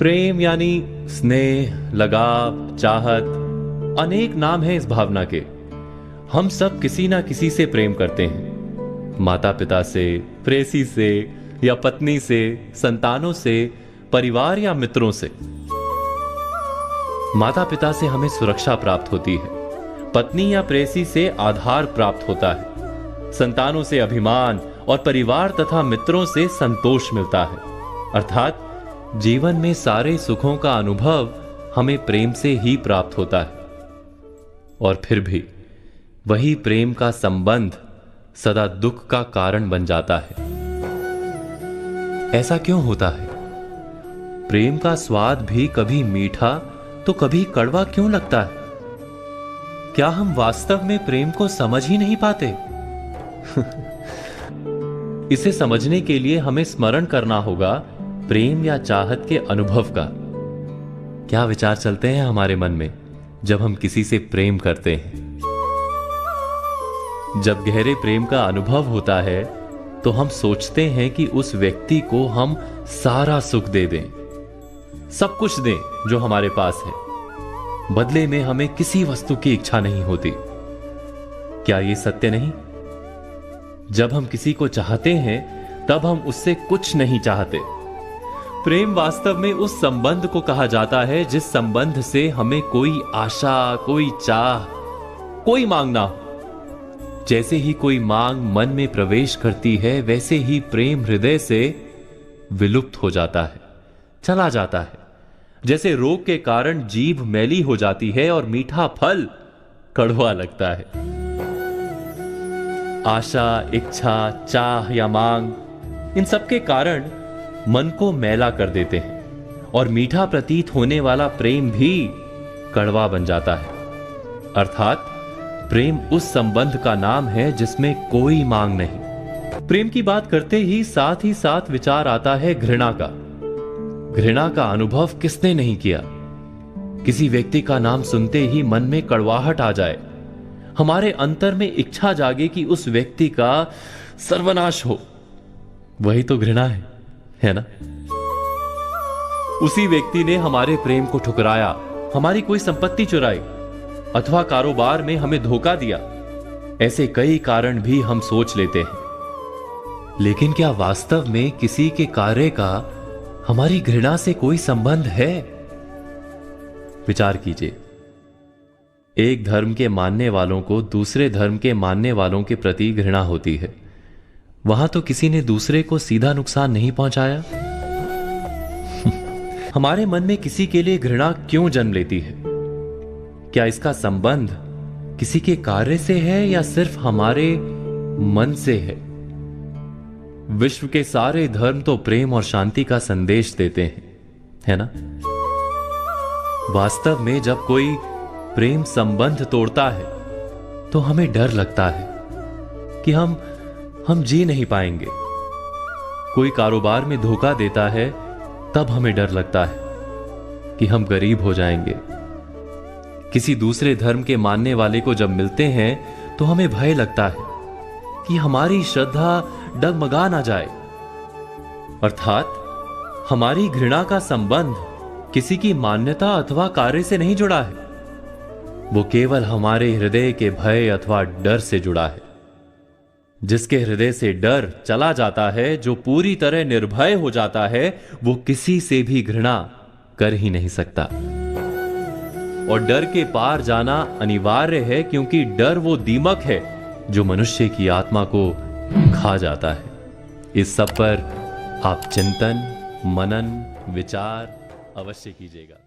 प्रेम यानी स्नेह, लगाव, चाहत, अनेक नाम हैं इस भावना के। हम सब किसी ना किसी से प्रेम करते हैं। माता पिता से, प्रेयसी से या पत्नी से, संतानों से, परिवार या मित्रों से। माता पिता से हमें सुरक्षा प्राप्त होती है, पत्नी या प्रेयसी से आधार प्राप्त होता है, संतानों से अभिमान और परिवार तथा मित्रों से संतोष मिलता है। अर्थात जीवन में सारे सुखों का अनुभव हमें प्रेम से ही प्राप्त होता है। और फिर भी वही प्रेम का संबंध सदा दुख का कारण बन जाता है। ऐसा क्यों होता है? प्रेम का स्वाद भी कभी मीठा तो कभी कड़वा क्यों लगता है? क्या हम वास्तव में प्रेम को समझ ही नहीं पाते? इसे समझने के लिए हमें स्मरण करना होगा प्रेम या चाहत के अनुभव का। क्या विचार चलते हैं हमारे मन में जब हम किसी से प्रेम करते हैं? जब गहरे प्रेम का अनुभव होता है तो हम सोचते हैं कि उस व्यक्ति को हम सारा सुख दे दें, सब कुछ दें जो हमारे पास है। बदले में हमें किसी वस्तु की इच्छा नहीं होती। क्या यह सत्य नहीं? जब हम किसी को चाहते हैं तब हम उससे कुछ नहीं चाहते। प्रेम वास्तव में उस संबंध को कहा जाता है जिस संबंध से हमें कोई आशा, कोई चाह, कोई मांग ना हो। जैसे ही कोई मांग मन में प्रवेश करती है, वैसे ही प्रेम हृदय से विलुप्त हो जाता है, चला जाता है। जैसे रोग के कारण जीभ मैली हो जाती है और मीठा फल कड़वा लगता है। आशा, इच्छा, चाह या मांग, इन सब के कारण मन को मैला कर देते हैं और मीठा प्रतीत होने वाला प्रेम भी कड़वा बन जाता है। अर्थात प्रेम उस संबंध का नाम है जिसमें कोई मांग नहीं। प्रेम की बात करते ही साथ विचार आता है घृणा का। घृणा का अनुभव किसने नहीं किया? किसी व्यक्ति का नाम सुनते ही मन में कड़वाहट आ जाए, हमारे अंतर में इच्छा जागे कि उस व्यक्ति का सर्वनाश हो। वही तो घृणा है ना? उसी व्यक्ति ने हमारे प्रेम को ठुकराया, हमारी कोई संपत्ति चुराई अथवा कारोबार में हमें धोखा दिया। ऐसे कई कारण भी हम सोच लेते हैं। लेकिन क्या वास्तव में किसी के कार्य का हमारी घृणा से कोई संबंध है? विचार कीजिए। एक धर्म के मानने वालों को दूसरे धर्म के मानने वालों के प्रति घृणा होती है। वहां तो किसी ने दूसरे को सीधा नुकसान नहीं पहुंचाया। हमारे मन में किसी के लिए घृणा क्यों जन्म लेती है? क्या इसका संबंध किसी के कार्य से है या सिर्फ हमारे मन से है? विश्व के सारे धर्म तो प्रेम और शांति का संदेश देते हैं, है ना? वास्तव में जब कोई प्रेम संबंध तोड़ता है तो हमें डर लगता है कि हम जी नहीं पाएंगे। कोई कारोबार में धोखा देता है तब हमें डर लगता है कि हम गरीब हो जाएंगे। किसी दूसरे धर्म के मानने वाले को जब मिलते हैं तो हमें भय लगता है कि हमारी श्रद्धा डगमगा ना जाए। अर्थात हमारी घृणा का संबंध किसी की मान्यता अथवा कार्य से नहीं जुड़ा है, वो केवल हमारे हृदय के भय अथवा डर से जुड़ा है। जिसके हृदय से डर चला जाता है, जो पूरी तरह निर्भय हो जाता है, वो किसी से भी घृणा कर ही नहीं सकता। और डर के पार जाना अनिवार्य है, क्योंकि डर वो दीमक है जो मनुष्य की आत्मा को खा जाता है। इस सब पर आप चिंतन, मनन, विचार अवश्य कीजिएगा।